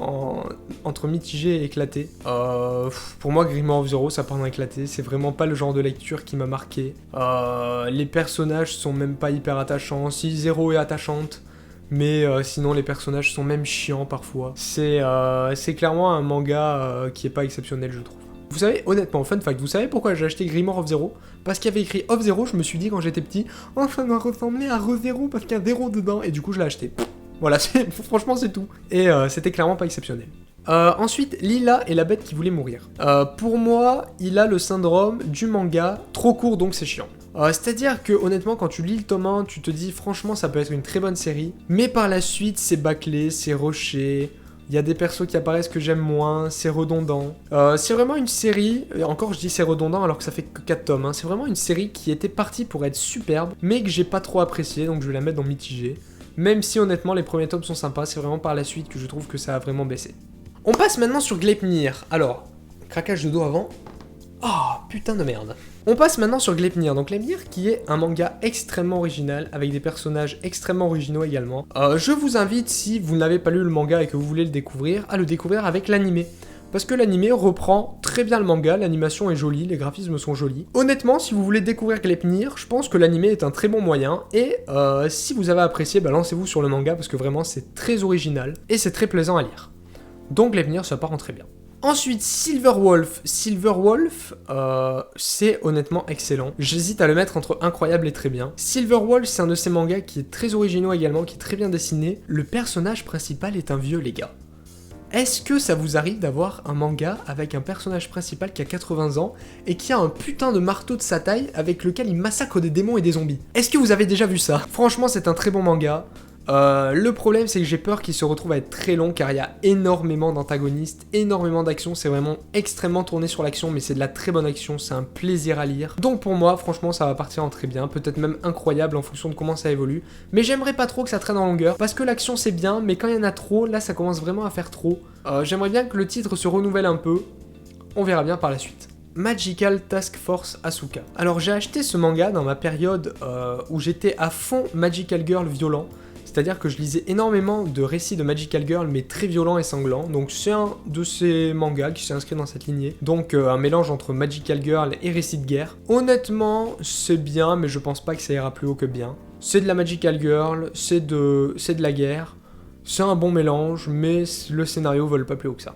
entre mitigé et éclaté. Pour moi, Grimoire of Zero, ça part dans éclaté. C'est vraiment pas le genre de lecture qui m'a marqué. Les personnages sont même pas hyper attachants. Si Zero est attachante, mais sinon les personnages sont même chiants parfois. C'est clairement un manga qui est pas exceptionnel, je trouve. Vous savez, honnêtement, fun fact, vous savez pourquoi j'ai acheté Grimoire of Zero? Parce qu'il y avait écrit Of Zero, je me suis dit quand j'étais petit, oh ça doit ressembler à Re-Zero parce qu'il y a 0 dedans, et du coup je l'ai acheté. Voilà, franchement c'est tout. Et c'était clairement pas exceptionnel. Ensuite, Lila et la bête qui voulait mourir. Pour moi, il a le syndrome du manga trop court, donc c'est chiant. C'est-à-dire que honnêtement quand tu lis le tome 1, tu te dis franchement ça peut être une très bonne série, mais par la suite c'est bâclé, c'est rushé, il y a des persos qui apparaissent que j'aime moins, c'est redondant. C'est vraiment une série, et encore je dis c'est redondant alors que ça fait que 4 tomes, hein. C'est vraiment une série qui était partie pour être superbe, mais que j'ai pas trop apprécié, donc je vais la mettre dans mitigé. Même si honnêtement les premiers tomes sont sympas, c'est vraiment par la suite que je trouve que ça a vraiment baissé. On passe maintenant sur Gleipnir. Alors, craquage de dos avant. Oh, putain de merde. On passe maintenant sur Gleipnir. Donc Gleipnir qui est un manga extrêmement original, avec des personnages extrêmement originaux également. Je vous invite, si vous n'avez pas lu le manga et que vous voulez le découvrir, à le découvrir avec l'animé. Parce que l'animé reprend très bien le manga, l'animation est jolie, les graphismes sont jolis. Honnêtement, si vous voulez découvrir Gleipnir, je pense que l'animé est un très bon moyen. Et si vous avez apprécié, bah, lancez-vous sur le manga parce que vraiment c'est très original et c'est très plaisant à lire. Donc Gleipnir, ça part en très bien. Ensuite, Silver Wolf. Silver Wolf, c'est honnêtement excellent. J'hésite à le mettre entre incroyable et très bien. Silver Wolf, c'est un de ces mangas qui est très originaux également, qui est très bien dessiné. Le personnage principal est un vieux, les gars. Est-ce que ça vous arrive d'avoir un manga avec un personnage principal qui a 80 ans et qui a un putain de marteau de sa taille avec lequel il massacre des démons et des zombies? Est-ce que vous avez déjà vu ça? Franchement, c'est un très bon manga. Le problème, c'est que j'ai peur qu'il se retrouve à être très long car il y a énormément d'antagonistes, énormément d'actions, c'est vraiment extrêmement tourné sur l'action, mais c'est de la très bonne action, c'est un plaisir à lire. Donc pour moi, franchement, ça va partir en très bien, peut-être même incroyable en fonction de comment ça évolue, mais j'aimerais pas trop que ça traîne en longueur, parce que l'action c'est bien, mais quand il y en a trop, là ça commence vraiment à faire trop. J'aimerais bien que le titre se renouvelle un peu, on verra bien par la suite. Magical Task Force Asuka. Alors j'ai acheté ce manga dans ma période où j'étais à fond Magical Girl violent. C'est-à-dire que je lisais énormément de récits de Magical Girl, mais très violents et sanglants. Donc c'est un de ces mangas qui s'est inscrit dans cette lignée. Donc un mélange entre Magical Girl et récits de guerre. Honnêtement, c'est bien, mais je pense pas que ça ira plus haut que bien. C'est de la Magical Girl, c'est de la guerre. C'est un bon mélange, mais le scénario vole pas plus haut que ça.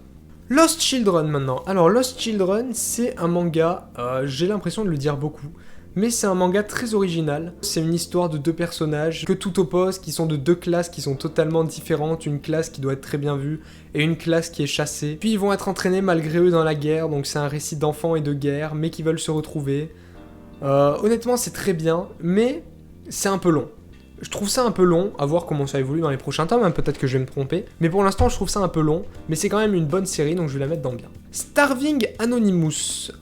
Lost Children maintenant. Alors Lost Children, c'est un manga, j'ai l'impression de le dire beaucoup. Mais c'est un manga très original, c'est une histoire de deux personnages que tout oppose, qui sont de deux classes qui sont totalement différentes, une classe qui doit être très bien vue et une classe qui est chassée. Puis ils vont être entraînés malgré eux dans la guerre, donc c'est un récit d'enfants et de guerre, mais qui veulent se retrouver. Honnêtement c'est très bien, mais c'est un peu long. Je trouve ça un peu long, à voir comment ça évolue dans les prochains tomes, hein, peut-être que je vais me tromper. Mais pour l'instant, je trouve ça un peu long, mais c'est quand même une bonne série, donc je vais la mettre dans bien. Starving Anonymous.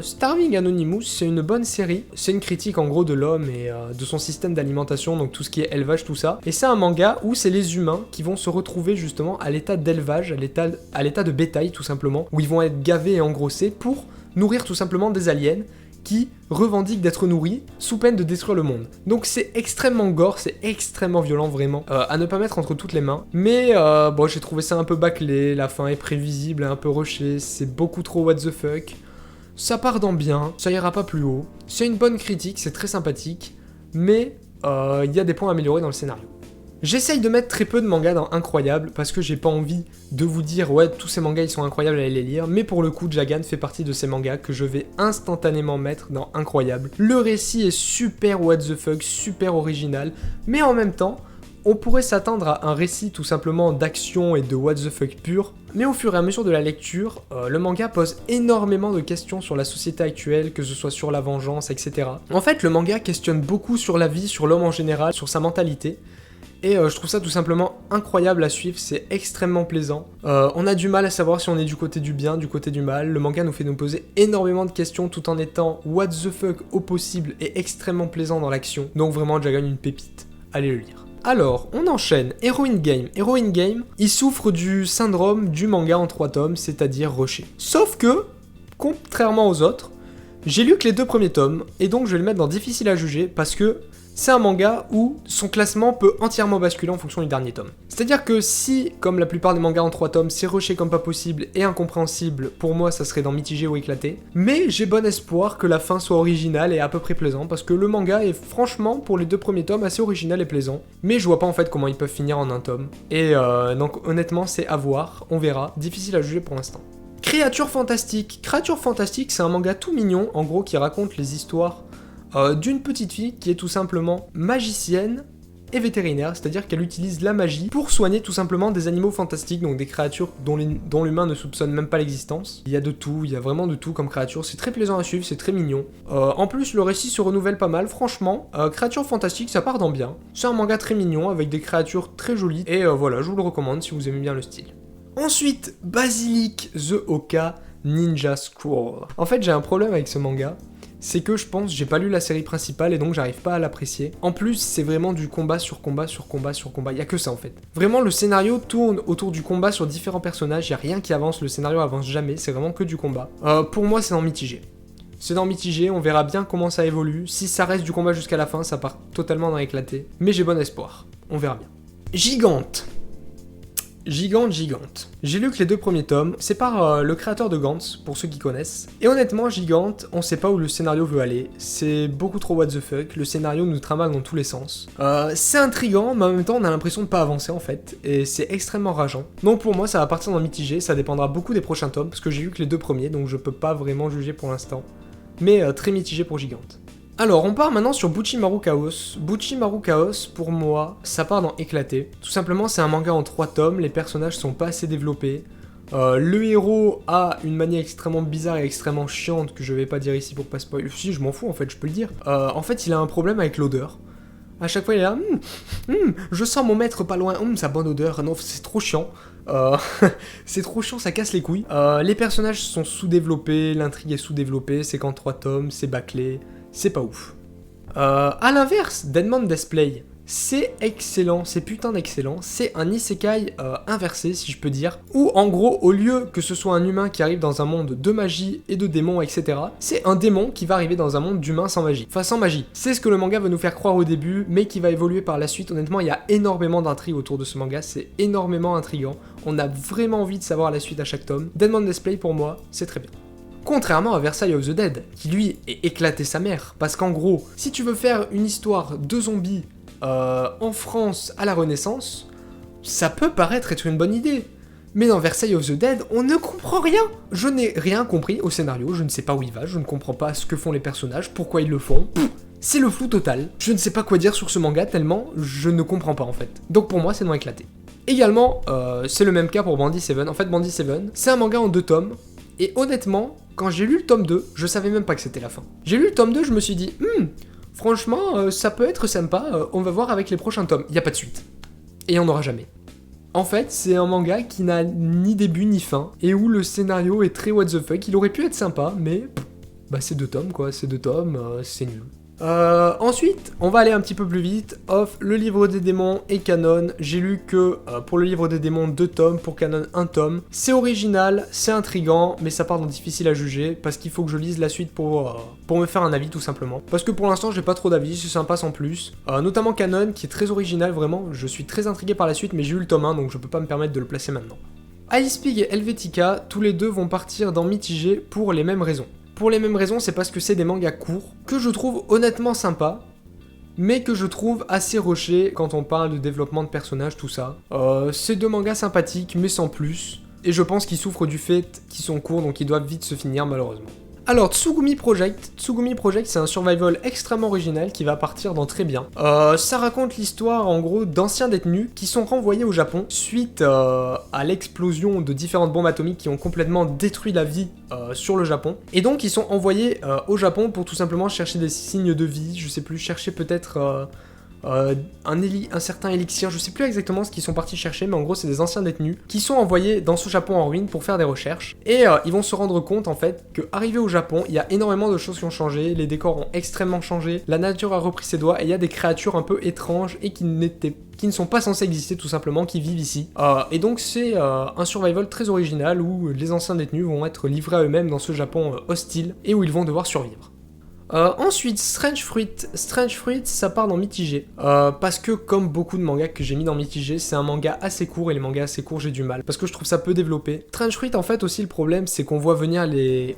Starving Anonymous, c'est une bonne série. C'est une critique en gros de l'homme et de son système d'alimentation, donc tout ce qui est élevage, tout ça. Et c'est un manga où c'est les humains qui vont se retrouver justement à l'état d'élevage, à l'état de bétail tout simplement, où ils vont être gavés et engrossés pour nourrir tout simplement des aliens qui revendiquent d'être nourris sous peine de détruire le monde. Donc c'est extrêmement gore, c'est extrêmement violent vraiment, à ne pas mettre entre toutes les mains. Mais bon, j'ai trouvé ça un peu bâclé, la fin est prévisible, un peu rushée, c'est beaucoup trop what the fuck. Ça part dans bien, ça ira pas plus haut. C'est une bonne critique, c'est très sympathique, mais il y a des points à améliorer dans le scénario. J'essaye de mettre très peu de mangas dans Incroyable parce que j'ai pas envie de vous dire ouais tous ces mangas ils sont incroyables, allez les lire, mais pour le coup Jagan fait partie de ces mangas que je vais instantanément mettre dans Incroyable. Le récit est super what the fuck, super original, mais en même temps on pourrait s'attendre à un récit tout simplement d'action et de what the fuck pur, mais au fur et à mesure de la lecture, le manga pose énormément de questions sur la société actuelle, que ce soit sur la vengeance, etc. En fait le manga questionne beaucoup sur la vie, sur l'homme en général, sur sa mentalité. Et je trouve ça tout simplement incroyable à suivre, c'est extrêmement plaisant. On a du mal à savoir si on est du côté du bien, du côté du mal. Le manga nous fait nous poser énormément de questions tout en étant what the fuck au possible et extrêmement plaisant dans l'action. Donc vraiment, Jagan une pépite. Allez le lire. Alors, on enchaîne. Heroine Game. Heroine Game, il souffre du syndrome du manga en 3 tomes, c'est-à-dire rushé. Sauf que, contrairement aux autres, j'ai lu que les 2 premiers tomes, et donc je vais le mettre dans difficile à juger parce que c'est un manga où son classement peut entièrement basculer en fonction du dernier tome. C'est-à-dire que si, comme la plupart des mangas en 3 tomes, c'est rushé comme pas possible et incompréhensible, pour moi ça serait dans mitigé ou éclaté. Mais j'ai bon espoir que la fin soit originale et à peu près plaisant, parce que le manga est franchement, pour les 2 premiers tomes, assez original et plaisant. Mais je vois pas en fait comment ils peuvent finir en un tome. Et donc honnêtement c'est à voir, on verra, difficile à juger pour l'instant. Créatures fantastiques. Créatures fantastiques, c'est un manga tout mignon, en gros, qui raconte les histoires d'une petite fille qui est tout simplement magicienne et vétérinaire, c'est-à-dire qu'elle utilise la magie pour soigner tout simplement des animaux fantastiques, donc des créatures dont l'humain ne soupçonne même pas l'existence. Il y a de tout, il y a vraiment de tout comme créature, c'est très plaisant à suivre, c'est très mignon. En plus, le récit se renouvelle pas mal, franchement, créatures fantastiques, ça part dans bien. C'est un manga très mignon, avec des créatures très jolies, et voilà, je vous le recommande si vous aimez bien le style. Ensuite, Basilic The Oka Ninja Scroll. En fait, j'ai un problème avec ce manga, c'est que je pense j'ai pas lu la série principale et donc j'arrive pas à l'apprécier. En plus, c'est vraiment du combat sur combat sur combat sur combat, y a que ça en fait. Vraiment, le scénario tourne autour du combat sur différents personnages, y a rien qui avance, le scénario avance jamais, c'est vraiment que du combat. Pour moi, c'est dans mitigé. C'est dans mitigé, on verra bien comment ça évolue. Si ça reste du combat jusqu'à la fin, ça part totalement dans l'éclaté. Mais j'ai bon espoir, on verra bien. Gigante. Gigante. J'ai lu que les 2 premiers tomes, c'est par le créateur de Gantz, pour ceux qui connaissent. Et honnêtement, Gigante, on sait pas où le scénario veut aller, c'est beaucoup trop what the fuck, le scénario nous trimballe dans tous les sens. C'est intriguant, mais en même temps on a l'impression de pas avancer en fait, et c'est extrêmement rageant. Donc pour moi ça va partir dans mitigé, ça dépendra beaucoup des prochains tomes, parce que j'ai lu que les 2 premiers, donc je peux pas vraiment juger pour l'instant. Mais très mitigé pour Gigante. Alors, on part maintenant sur Buchimaru Chaos. Buchimaru Chaos, pour moi, ça part dans éclaté. Tout simplement, c'est un manga en 3 tomes, les personnages sont pas assez développés. Le héros a une manie extrêmement bizarre et extrêmement chiante, que je vais pas dire ici pour pas spoiler. Si, je m'en fous en fait, je peux le dire. En fait, il a un problème avec l'odeur. À chaque fois, il est là, je sens mon maître pas loin, sa bonne odeur, non, c'est trop chiant. C'est trop chiant, ça casse les couilles. Les personnages sont sous-développés, l'intrigue est sous-développée, c'est qu'en 3 tomes, c'est bâclé. C'est pas ouf. À l'inverse, Deadman Display, c'est excellent, c'est putain d'excellent, c'est un isekai inversé si je peux dire, où en gros au lieu que ce soit un humain qui arrive dans un monde de magie et de démons etc, c'est un démon qui va arriver dans un monde d'humains sans magie, enfin sans magie. C'est ce que le manga veut nous faire croire au début, mais qui va évoluer par la suite. Honnêtement il y a énormément d'intrigues autour de ce manga, c'est énormément intriguant, on a vraiment envie de savoir la suite à chaque tome. Deadman Display pour moi c'est très bien. Contrairement à Versailles of the Dead, qui lui est éclaté sa mère, parce qu'en gros, si tu veux faire une histoire de zombies en France à la Renaissance, ça peut paraître être une bonne idée. Mais dans Versailles of the Dead, on ne comprend rien. Je n'ai rien compris au scénario, je ne sais pas où il va, je ne comprends pas ce que font les personnages, pourquoi ils le font. C'est le flou total. Je ne sais pas quoi dire sur ce manga tellement je ne comprends pas en fait. Donc pour moi, c'est non éclaté. Également, c'est le même cas pour Bandy 7. En fait, Bandy 7, c'est un manga en 2 tomes. Et honnêtement, quand j'ai lu le tome 2, je savais même pas que c'était la fin. J'ai lu le tome 2, je me suis dit, franchement, ça peut être sympa, on va voir avec les prochains tomes. Il y a pas de suite. Et il n'y en aura jamais. En fait, c'est un manga qui n'a ni début ni fin, et où le scénario est très what the fuck. Il aurait pu être sympa, mais bah c'est 2 tomes quoi, c'est 2 tomes, c'est nul. Ensuite, on va aller un petit peu plus vite. Off, le livre des démons et canon. J'ai lu que pour le livre des démons 2 tomes, pour canon 1 tome. C'est original, c'est intriguant, mais ça part dans difficile à juger parce qu'il faut que je lise la suite pour me faire un avis tout simplement. Parce que pour l'instant, j'ai pas trop d'avis, c'est sympa sans plus. Notamment canon qui est très original, vraiment. Je suis très intrigué par la suite, mais j'ai eu le tome 1 donc je peux pas me permettre de le placer maintenant. Ice Pig et Helvetica, tous les deux vont partir dans mitigé pour les mêmes raisons. Pour les mêmes raisons, c'est parce que c'est des mangas courts, que je trouve honnêtement sympas, mais que je trouve assez rushés quand on parle de développement de personnages, tout ça. C'est 2 mangas sympathiques, mais sans plus, et je pense qu'ils souffrent du fait qu'ils sont courts, donc ils doivent vite se finir malheureusement. Alors, Tsugumi Project, c'est un survival extrêmement original qui va partir dans très bien. Ça raconte l'histoire en gros d'anciens détenus qui sont renvoyés au Japon suite à l'explosion de différentes bombes atomiques qui ont complètement détruit la vie sur le Japon. Et donc ils sont envoyés au Japon pour tout simplement chercher des signes de vie, je sais plus, chercher peut-être un certain élixir, je sais plus exactement ce qu'ils sont partis chercher, mais en gros c'est des anciens détenus qui sont envoyés dans ce Japon en ruine pour faire des recherches, et ils vont se rendre compte en fait qu'arrivé au Japon, il y a énormément de choses qui ont changé, les décors ont extrêmement changé, la nature a repris ses doigts, et il y a des créatures un peu étranges et qui ne sont pas censées exister tout simplement, qui vivent ici. Et donc c'est un survival très original où les anciens détenus vont être livrés à eux-mêmes dans ce Japon hostile, et où ils vont devoir survivre. Ensuite, Strange Fruit, ça part dans mitigé, parce que comme beaucoup de mangas que j'ai mis dans mitigé, c'est un manga assez court, et les mangas assez courts j'ai du mal, parce que je trouve ça peu développé. Strange Fruit en fait aussi le problème c'est qu'on voit venir les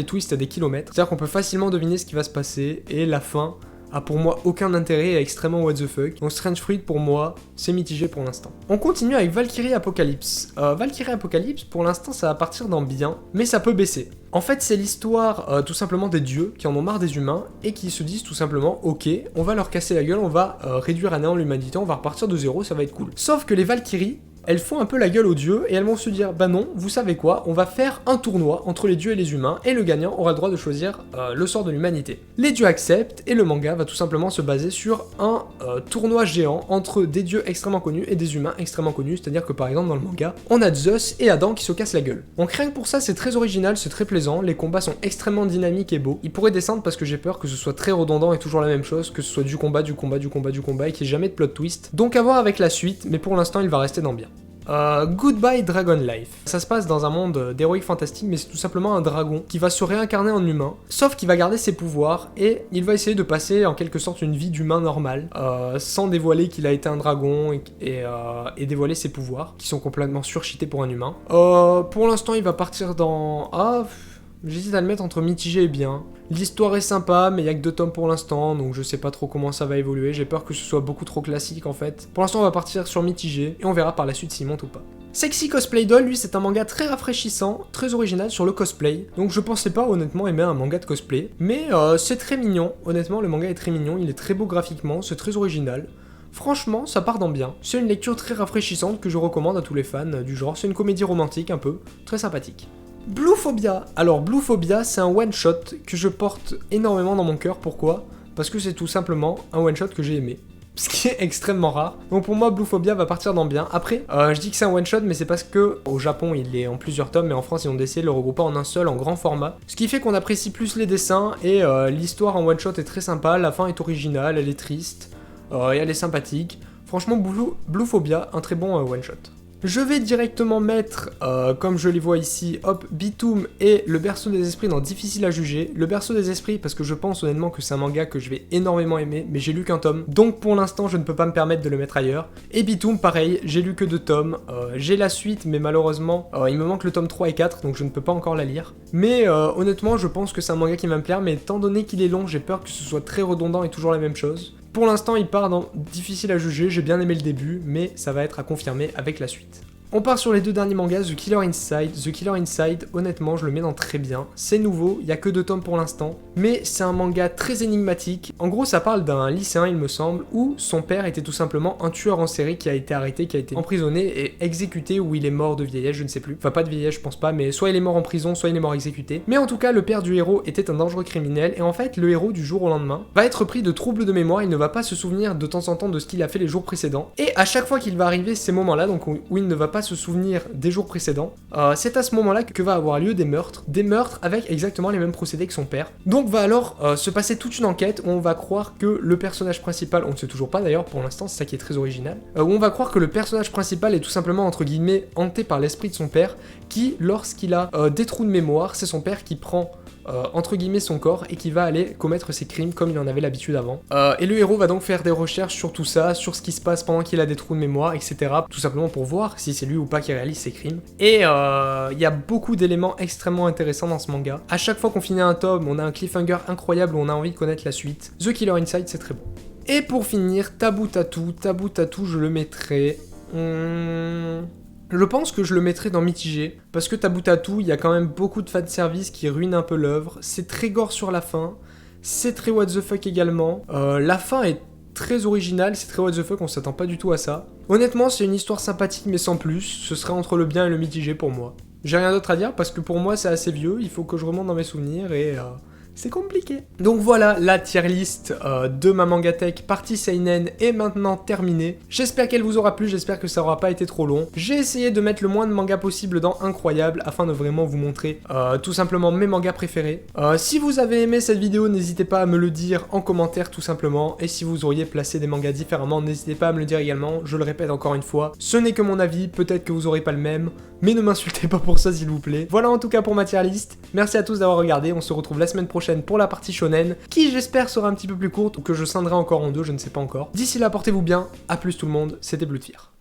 twists à des kilomètres, c'est-à-dire qu'on peut facilement deviner ce qui va se passer, et la fin a pour moi aucun intérêt et est extrêmement what the fuck. Donc Strange Fruit pour moi, c'est mitigé pour l'instant. On continue avec Valkyrie Apocalypse. Valkyrie Apocalypse, pour l'instant ça va partir dans bien, mais ça peut baisser. En fait c'est l'histoire tout simplement des dieux qui en ont marre des humains et qui se disent tout simplement ok, on va leur casser la gueule, on va réduire à néant l'humanité, on va repartir de zéro, ça va être cool. Sauf que les Valkyries elles font un peu la gueule aux dieux et elles vont se dire bah non, vous savez quoi, on va faire un tournoi entre les dieux et les humains et le gagnant aura le droit de choisir le sort de l'humanité. Les dieux acceptent et le manga va tout simplement se baser sur un tournoi géant entre des dieux extrêmement connus et des humains extrêmement connus, c'est-à-dire que par exemple dans le manga, on a Zeus et Adam qui se cassent la gueule. Donc rien que pour ça, c'est très original, c'est très plaisant, les combats sont extrêmement dynamiques et beaux. Ils pourraient descendre parce que j'ai peur que ce soit très redondant et toujours la même chose, que ce soit du combat et qu'il n'y ait jamais de plot twist. Donc à voir avec la suite, mais pour l'instant il va rester dans bien. Goodbye Dragon Life. Ça se passe dans un monde d'héroïque fantastique, mais c'est tout simplement un dragon qui va se réincarner en humain, sauf qu'il va garder ses pouvoirs et il va essayer de passer en quelque sorte une vie d'humain normal, sans dévoiler qu'il a été un dragon et dévoiler ses pouvoirs, qui sont complètement surcheatés pour un humain. Pour l'instant, il va partir dans... J'hésite à le mettre entre mitigé et bien. L'histoire est sympa, mais il y a que 2 tomes pour l'instant, donc je sais pas trop comment ça va évoluer. J'ai peur que ce soit beaucoup trop classique en fait. Pour l'instant, on va partir sur mitigé, et on verra par la suite s'il monte ou pas. Sexy Cosplay Doll, lui, c'est un manga très rafraîchissant, très original sur le cosplay. Donc je pensais pas honnêtement aimer un manga de cosplay, mais c'est très mignon. Honnêtement, le manga est très mignon, il est très beau graphiquement, c'est très original. Franchement, ça part dans bien. C'est une lecture très rafraîchissante que je recommande à tous les fans du genre. C'est une comédie romantique un peu, très sympathique. Bluephobia. Alors Bluephobia, c'est un one-shot que je porte énormément dans mon cœur. Pourquoi ? Parce que c'est tout simplement un one-shot que j'ai aimé. Ce qui est extrêmement rare. Donc pour moi, Bluephobia va partir dans bien. Après, je dis que c'est un one-shot, mais c'est parce que au Japon, il est en plusieurs tomes, mais en France, ils ont décidé de le regrouper en un seul, en grand format. Ce qui fait qu'on apprécie plus les dessins, et l'histoire en one-shot est très sympa. La fin est originale, elle est triste, et elle est sympathique. Franchement, Bluephobia, un très bon one-shot. Je vais directement mettre, comme je les vois ici, hop, Bitoum et le berceau des esprits dans difficile à juger. Le berceau des esprits parce que je pense honnêtement que c'est un manga que je vais énormément aimer, mais j'ai lu qu'un tome, donc pour l'instant je ne peux pas me permettre de le mettre ailleurs. Et Bitoum pareil, j'ai lu que 2 tomes, j'ai la suite mais malheureusement il me manque le tome 3 et 4 donc je ne peux pas encore la lire. Mais honnêtement je pense que c'est un manga qui va me plaire, mais étant donné qu'il est long, j'ai peur que ce soit très redondant et toujours la même chose. Pour l'instant, il part dans difficile à juger, j'ai bien aimé le début, mais ça va être à confirmer avec la suite. On part sur les 2 derniers mangas, The Killer Inside. The Killer Inside, honnêtement, je le mets dans très bien. C'est nouveau, il y a que 2 tomes pour l'instant, mais c'est un manga très énigmatique. En gros, ça parle d'un lycéen, il me semble, où son père était tout simplement un tueur en série qui a été arrêté, qui a été emprisonné et exécuté, ou il est mort de vieillesse, je ne sais plus. Enfin, pas de vieillesse, je pense pas, mais soit il est mort en prison, soit il est mort exécuté. Mais en tout cas, le père du héros était un dangereux criminel, et en fait, le héros, du jour au lendemain, va être pris de troubles de mémoire, il ne va pas se souvenir de temps en temps de ce qu'il a fait les jours précédents. Et à chaque fois qu'il va arriver ces moments-là, donc où il ne va pas se souvenir des jours précédents, c'est à ce moment-là que va avoir lieu des meurtres avec exactement les mêmes procédés que son père. Donc va alors se passer toute une enquête où on va croire que le personnage principal, on ne sait toujours pas d'ailleurs pour l'instant, c'est ça qui est très original, où on va croire que le personnage principal est tout simplement entre guillemets hanté par l'esprit de son père, qui lorsqu'il a des trous de mémoire, c'est son père qui prend entre guillemets son corps et qui va aller commettre ses crimes comme il en avait l'habitude avant. Et le héros va donc faire des recherches sur tout ça, sur ce qui se passe pendant qu'il a des trous de mémoire, etc. Tout simplement pour voir si c'est lui ou pas qui réalise ses crimes. Et il y a beaucoup d'éléments extrêmement intéressants dans ce manga. À chaque fois qu'on finit un tome, on a un cliffhanger incroyable où on a envie de connaître la suite. The Killer Inside, c'est très bon. Et pour finir, Taboo Tattoo, je le mettrai... Je pense que je le mettrai dans mitigé, parce que Taboo Tattoo, il y a quand même beaucoup de fanservice qui ruinent un peu l'œuvre, c'est très gore sur la fin, c'est très what the fuck également, la fin est très originale, c'est très what the fuck, on s'attend pas du tout à ça. Honnêtement, c'est une histoire sympathique mais sans plus, ce serait entre le bien et le mitigé pour moi. J'ai rien d'autre à dire parce que pour moi c'est assez vieux, il faut que je remonte dans mes souvenirs et... c'est compliqué. Donc voilà, la tier list de ma mangatech partie seinen est maintenant terminée. J'espère qu'elle vous aura plu, j'espère que ça aura pas été trop long. J'ai essayé de mettre le moins de mangas possible dans Incroyable afin de vraiment vous montrer tout simplement mes mangas préférés. Si vous avez aimé cette vidéo, n'hésitez pas à me le dire en commentaire tout simplement. Et si vous auriez placé des mangas différemment, n'hésitez pas à me le dire également. Je le répète encore une fois, ce n'est que mon avis, peut-être que vous aurez pas le même, mais ne m'insultez pas pour ça s'il vous plaît. Voilà en tout cas pour ma tier list. Merci à tous d'avoir regardé, on se retrouve la semaine prochaine pour la partie shonen, qui j'espère sera un petit peu plus courte ou que je scinderai encore en 2, je ne sais pas encore. D'ici là, portez-vous bien, à plus tout le monde, c'était Blue de Fir.